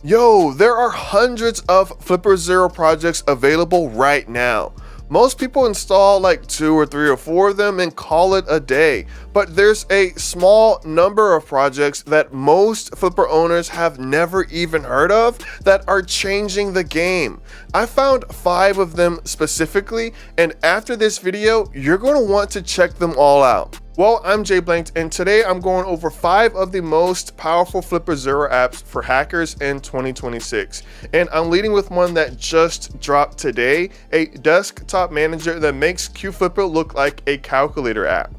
Yo, there are hundreds of Flipper Zero projects available right now. Most people install like 2 or 3 or 4 of them and call it a day, but there's a small number of projects that most Flipper owners have never even heard of that are changing the game. I found 5 of them specifically, and after this video, you're going to want to check them all out. Well, I'm Jay Blanked, and today I'm going over 5 of the most powerful Flipper Zero apps for hackers in 2026. And I'm leading with one that just dropped today, a desktop manager that makes QFlipper look like a calculator app.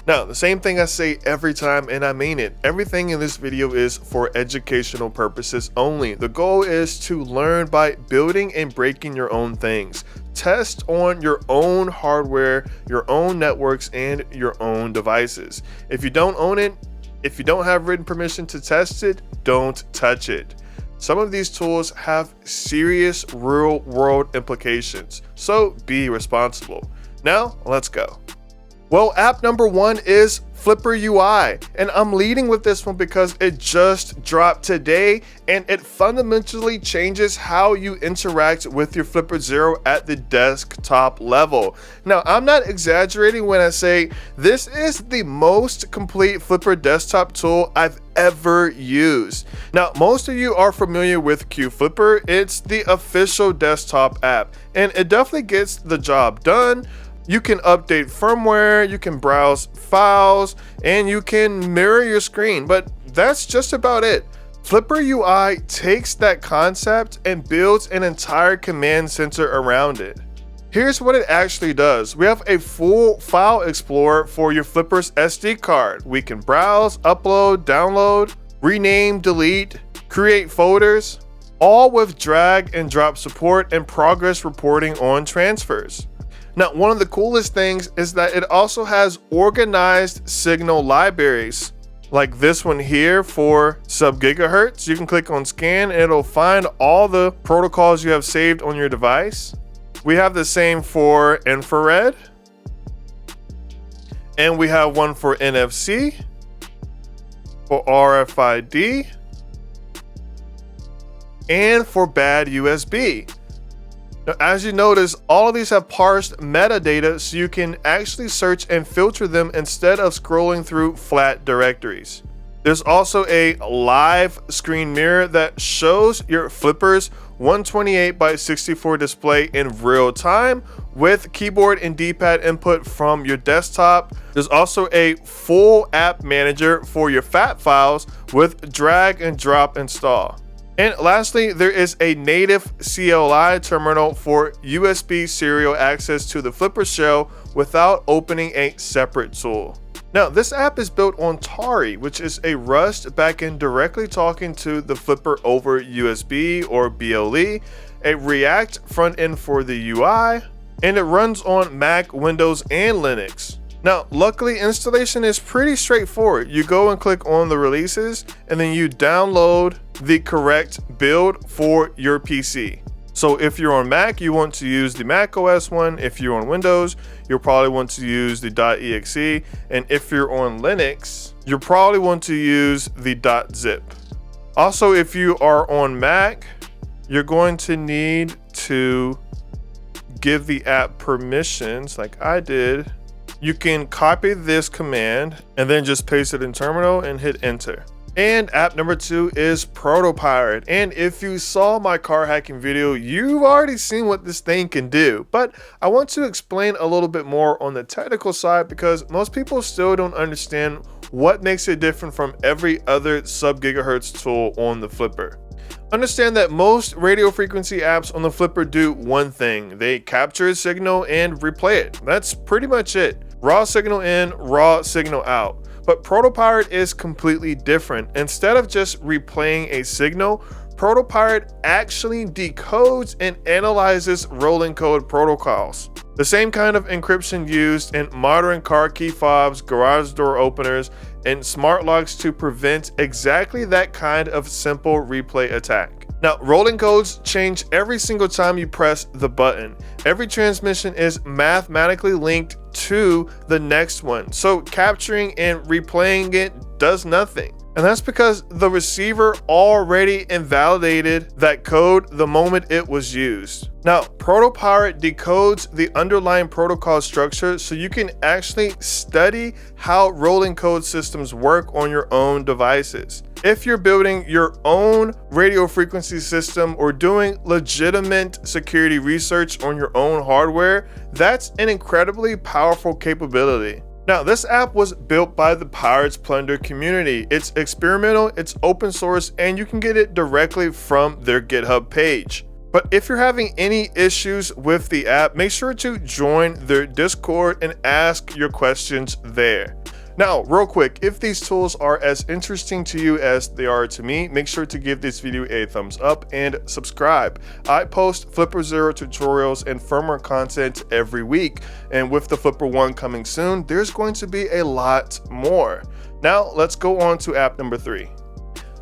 Now, the same thing I say every time, and I mean it. Everything in this video is for educational purposes only. The goal is to learn by building and breaking your own things. Test on your own hardware, your own networks, and your own devices. If you don't own it, if you don't have written permission to test it, don't touch it. Some of these tools have serious real-world implications, so be responsible. Now, let's go. Well, app number 1 is Flipper UI, and I'm leading with this one because it just dropped today and it fundamentally changes how you interact with your Flipper Zero at the desktop level. Now, I'm not exaggerating when I say this is the most complete Flipper desktop tool I've ever used. Now, most of you are familiar with QFlipper. It's the official desktop app, and it definitely gets the job done. You can update firmware, you can browse files, and you can mirror your screen, but that's just about it. Flipper UI takes that concept and builds an entire command center around it. Here's what it actually does. We have a full file explorer for your Flipper's SD card. We can browse, upload, download, rename, delete, create folders, all with drag and drop support and progress reporting on transfers. Now, one of the coolest things is that it also has organized signal libraries, like this one here for sub-gigahertz. You can click on scan and it'll find all the protocols you have saved on your device. We have the same for infrared, and we have one for NFC, for RFID, and for bad USB. Now, as you notice, all of these have parsed metadata so you can actually search and filter them instead of scrolling through flat directories. There's also a live screen mirror that shows your Flipper's 128 by 64 display in real time with keyboard and D-pad input from your desktop. There's also a full app manager for your FAT files with drag and drop install. And lastly, there is a native CLI terminal for USB serial access to the Flipper shell without opening a separate tool. Now, this app is built on Thonny, which is a Rust backend directly talking to the Flipper over USB or BLE, a React front end for the UI, and it runs on Mac, Windows, and Linux. Now, luckily, installation is pretty straightforward. You go and click on the releases, and then you download the correct build for your PC. So if you're on Mac, you want to use the Mac OS one. If you're on Windows, you'll probably want to use the .exe. And if you're on Linux, you'll probably want to use the .zip. Also, if you are on Mac, you're going to need to give the app permissions like I did. You can copy this command and then just paste it in terminal and hit enter. And app number 2 is ProtoPirate. And if you saw my car hacking video, you've already seen what this thing can do. But I want to explain a little bit more on the technical side because most people still don't understand what makes it different from every other sub-gigahertz tool on the Flipper. Understand that most radio frequency apps on the Flipper do one thing. They capture a signal and replay it. That's pretty much it. Raw signal in, raw signal out. But ProtoPirate is completely different. Instead of just replaying a signal, ProtoPirate actually decodes and analyzes rolling code protocols. The same kind of encryption used in modern car key fobs, garage door openers, and smart locks to prevent exactly that kind of simple replay attack. Now, rolling codes change every single time you press the button. Every transmission is mathematically linked to the next one, so capturing and replaying it does nothing. And that's because the receiver already invalidated that code the moment it was used. Now, ProtoPirate decodes the underlying protocol structure so you can actually study how rolling code systems work on your own devices. If you're building your own radio frequency system or doing legitimate security research on your own hardware, that's an incredibly powerful capability. Now, this app was built by the Pirates Plunder community. It's experimental, it's open source, and you can get it directly from their GitHub page. But if you're having any issues with the app, make sure to join their Discord and ask your questions there. Now, real quick, if these tools are as interesting to you as they are to me, make sure to give this video a thumbs up and subscribe. I post Flipper Zero tutorials and firmware content every week, and with the Flipper 1 coming soon, there's going to be a lot more. Now, let's go on to app number 3.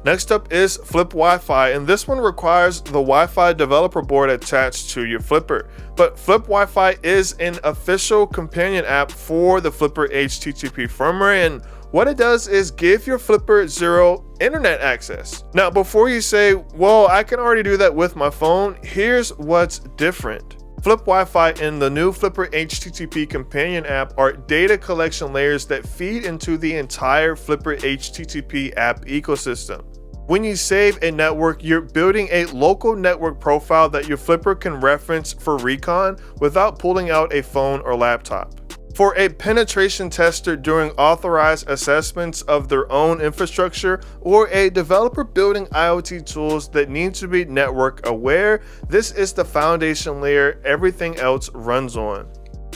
Next up is FlipWiFi, and this one requires the Wi-Fi developer board attached to your Flipper. But FlipWiFi is an official companion app for the flipperhttp firmware, and what it does is give your Flipper Zero internet access. Now, before you say, well, I can already do that with my phone, here's what's different. FlipWiFi and the new flipperhttp companion app are data collection layers that feed into the entire flipperhttp app ecosystem. When you save a network, you're building a local network profile that your Flipper can reference for recon without pulling out a phone or laptop. For a penetration tester doing authorized assessments of their own infrastructure, or a developer building IoT tools that need to be network aware, this is the foundation layer everything else runs on.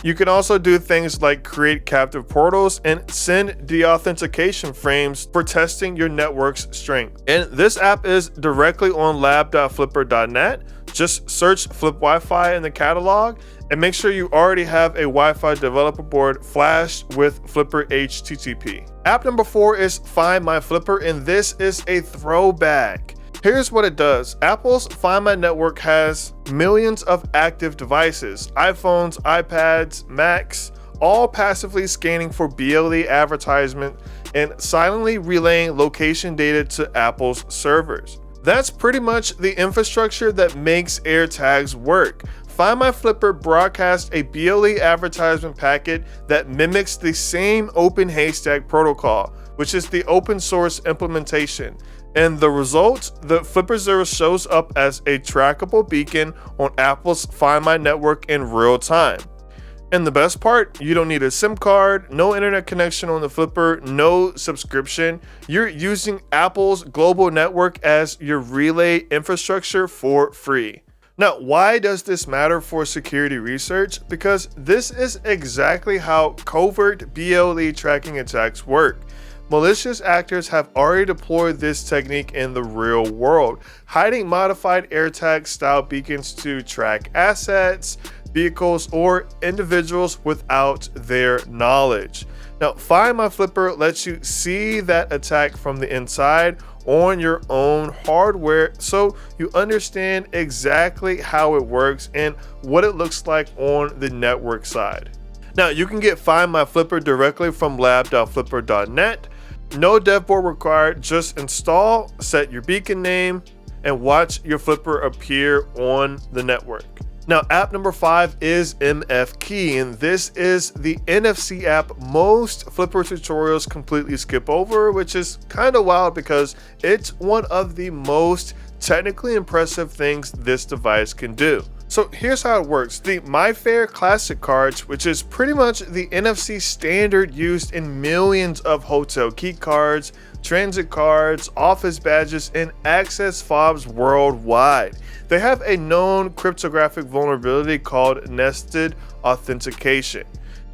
You can also do things like create captive portals and send deauthentication frames for testing your network's strength. And this app is directly on lab.flipper.net. Just search FlipWiFi in the catalog and make sure you already have a Wi-Fi developer board flashed with flipperhttp. App number 4 is FindMy Flipper, and this is a throwback. Here's what it does. Apple's FindMy network has millions of active devices, iPhones, iPads, Macs, all passively scanning for BLE advertisement and silently relaying location data to Apple's servers. That's pretty much the infrastructure that makes AirTags work. FindMy Flipper broadcasts a BLE advertisement packet that mimics the same Open Haystack protocol, which is the open source implementation. And the result, the Flipper Zero shows up as a trackable beacon on Apple's FindMy network in real time. And the best part, you don't need a SIM card, no internet connection on the Flipper, no subscription. You're using Apple's global network as your relay infrastructure for free. Now, why does this matter for security research? Because this is exactly how covert BLE tracking attacks work. Malicious actors have already deployed this technique in the real world, hiding modified AirTag style beacons to track assets, vehicles, or individuals without their knowledge. Now, FindMy Flipper lets you see that attack from the inside on your own hardware, so you understand exactly how it works and what it looks like on the network side. Now, you can get FindMy Flipper directly from lab.flipper.net. No dev board required, just install, set your beacon name, and watch your Flipper appear on the network. Now, app number 5 is MFKey, and this is the NFC app most Flipper tutorials completely skip over, which is kind of wild because it's one of the most technically impressive things this device can do. So here's how it works. The MyFair Classic cards, which is pretty much the NFC standard used in millions of hotel key cards, transit cards, office badges, and access fobs worldwide. They have a known cryptographic vulnerability called nested authentication.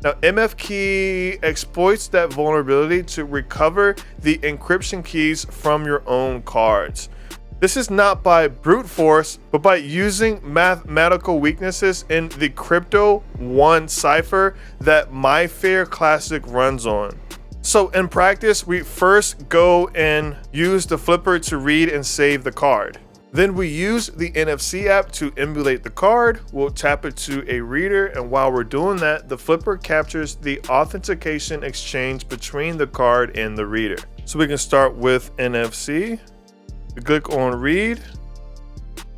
Now, MFKey exploits that vulnerability to recover the encryption keys from your own cards. This is not by brute force, but by using mathematical weaknesses in the Crypto 1 cipher that MyFair Classic runs on. So in practice, we first go and use the Flipper to read and save the card. Then we use the NFC app to emulate the card. We'll tap it to a reader, and while we're doing that, the Flipper captures the authentication exchange between the card and the reader. So we can start with NFC. We click on read.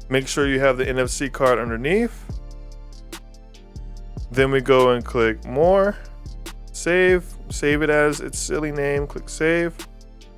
Make sure you have the NFC card underneath. Then we go and click more, save it as its silly name, click save.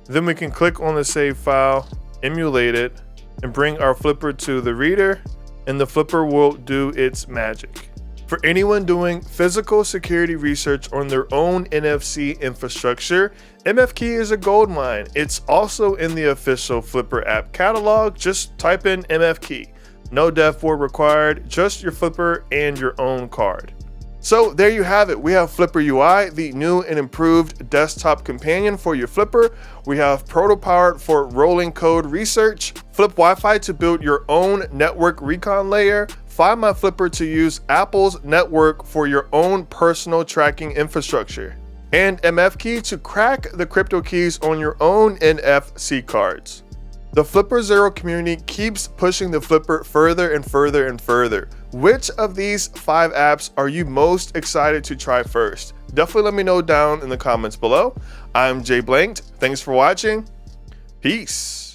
Then we can click on the save file, emulate it, and bring our Flipper to the reader, and the Flipper will do its magic. For anyone doing physical security research on their own NFC infrastructure, MFKey is a goldmine. It's also in the official Flipper app catalog. Just type in MFKey. No dev board required, just your Flipper and your own card. So there you have it. We have Flipper UI, the new and improved desktop companion for your Flipper. We have ProtoPirate for rolling code research, FlipWiFi to build your own network recon layer, FindMy Flipper to use Apple's network for your own personal tracking infrastructure, and MFKey to crack the crypto keys on your own NFC cards. The Flipper Zero community keeps pushing the Flipper further and further and further. Which of these 5 apps are you most excited to try first? Definitely let me know down in the comments below. I'm Jay Blanked. Thanks for watching. Peace.